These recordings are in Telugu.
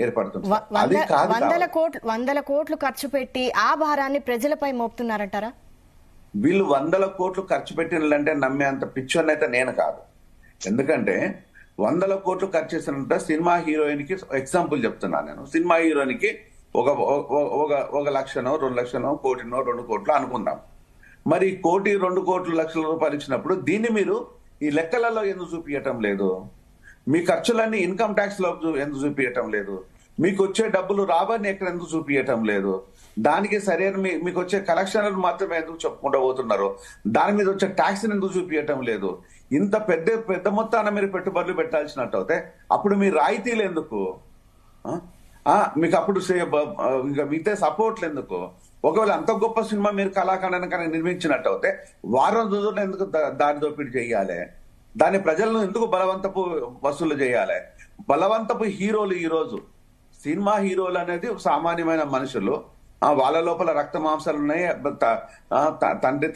ఏర్పడుతుంది. అది కాదు, వందల కోట్లు ఖర్చు పెట్టి ఆ భారాన్ని ప్రజలపై మోపుతున్నారంటారా? వీళ్ళు 100 కోట్లు ఖర్చు పెట్టినంటే నమ్మే అంత పిచ్చోని అయితే నేను కాదు. ఎందుకంటే 100 కోట్లు ఖర్చు చేసినంత సినిమా హీరోయిన్ కి ఎగ్జాంపుల్ చెప్తున్నాను నేను. సినిమా హీరోయిన్ కి ఒక లక్షనో 2 లక్షనో కోటినో 2 కోట్లు అనుకుందాం. మరి 1 కోటి 2 కోట్లు లక్షల రూపాయలు ఇచ్చినప్పుడు దీన్ని మీరు ఈ లెక్కలలో ఎందుకు చూపించటం లేదు? మీ ఖర్చులన్నీ ఇన్కమ్ ట్యాక్స్ లో ఎందుకు చూపించటం లేదు? మీకు వచ్చే డబ్బులు రాబడిని ఎక్కడ ఎందుకు చూపించటం లేదు? దానికి సరైన మీకు వచ్చే కలెక్షన్లు మాత్రమే ఎందుకు చెప్పుకుంటూ పోతున్నారు? దాని మీద వచ్చే ట్యాక్స్ ఎందుకు చూపించటం లేదు? ఇంత పెద్ద మొత్తాన మీరు పెట్టుబడులు పెట్టాల్సినట్టు అయితే అప్పుడు మీ రాయితీలు ఎందుకు? మీకు అప్పుడు ఇంకా మిగతా సపోర్ట్లు ఎందుకు? ఒకవేళ అంత గొప్ప సినిమా మీరు కళాఖండానికి నిర్మించినట్టు అయితే వారం రోజులు ఎందుకు దారి దోపిడీ చేయాలి? దాని ప్రజలను ఎందుకు బలవంతపు వసూలు చేయాలి? బలవంతపు హీరోలు ఈ రోజు సినిమా హీరోలు అనేది సామాన్యమైన మనుషులు. వాళ్ళ లోపల రక్త మాంసాలు ఉన్నాయి.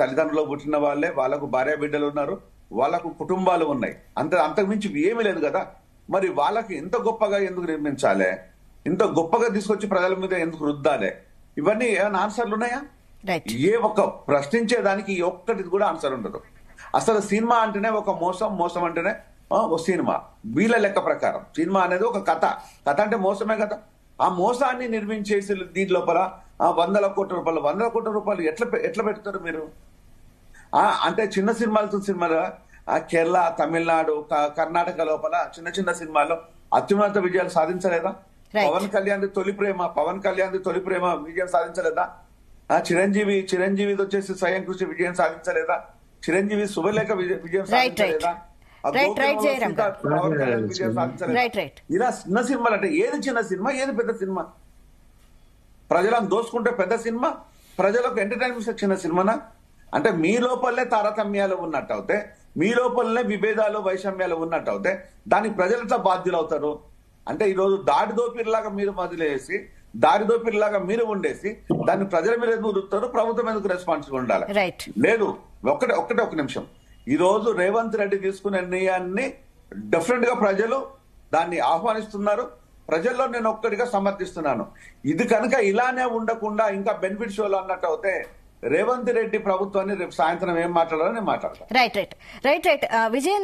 తల్లిదండ్రులు పుట్టిన వాళ్ళే, వాళ్ళకు భార్య బిడ్డలు ఉన్నారు, వాళ్ళకు కుటుంబాలు ఉన్నాయి. అంతకు మించి ఏమీ లేదు కదా. మరి వాళ్ళకి ఇంత గొప్పగా ఎందుకు నిర్మించాలి? ఇంత గొప్పగా తీసుకొచ్చి ప్రజల మీద ఎందుకు రుద్దాలి? ఇవన్నీ ఏమైనా ఆన్సర్లు ఉన్నాయా? ఏ ఒక్క ప్రశ్నించేదానికి ఒక్కటి కూడా ఆన్సర్ ఉండదు. అసలు సినిమా అంటేనే ఒక మోసం అంటేనే ఒక సినిమా. వీళ్ళ లెక్క ప్రకారం సినిమా అనేది ఒక కథ అంటే మోసమే కదా. ఆ మోసాన్ని నిర్మించేసి దీని లోపల 100 కోట్ల రూపాయలు ఎట్లా పెడతారు మీరు? అంటే చిన్న సినిమాలు కేరళ, తమిళనాడు, కర్ణాటక లోపల చిన్న సినిమాల్లో అత్యున్నత విజయాలు సాధించలేదా? పవన్ కళ్యాణ్ తొలి ప్రేమ విజయం సాధించలేదా? చిరంజీవి వచ్చేసి స్వయం కృషి విజయం సాధించలేదా? చిరంజీవి శుభలేఖ విజయం సాధించలేదా? ఇలా చిన్న సినిమాలు అంటే ఏది చిన్న సినిమా, ఏది పెద్ద సినిమా? ప్రజలను దోసుకుంటే పెద్ద సినిమా, ప్రజలకు ఎంటర్టైన్మెంట్ చిన్న సినిమానా? అంటే మీ లోపలనే తారతమ్యాలు ఉన్నట్టు అవుతే, మీ లోపలనే విభేదాలు వైషమ్యాలు ఉన్నట్టు అవుతే దానికి ప్రజలతో బాధ్యులు అవుతారు. అంటే ఈరోజు దాడి దోపిరిలాగా మీరు వదిలేసి, దారి దోపిరిలాగా మీరు ఉండేసి దాన్ని ప్రజల మీద ఎందుకు రుస్తారు? ప్రభుత్వం ఎందుకు రెస్పాన్సిబుల్ ఉండాలి? లేదు. ఒక నిమిషం. ఈ రోజు రేవంత్ రెడ్డి తీసుకునే నిర్ణయాన్ని డిఫరెంట్ గా ప్రజలు దాన్ని ఆహ్వానిస్తున్నారు. ప్రజల్లో నేను ఒక్కడిగా సమర్థిస్తున్నాను. ఇది కనుక ఇలానే ఉండకుండా ఇంకా బెనిఫిట్ షోలు అన్నట్టు అవుతే రేవంత్ రెడ్డి ప్రభుత్వాన్ని రేపు సాయంత్రం ఏం మాట్లాడాలో నేను మాట్లాడతాను. రైట్ విజయన్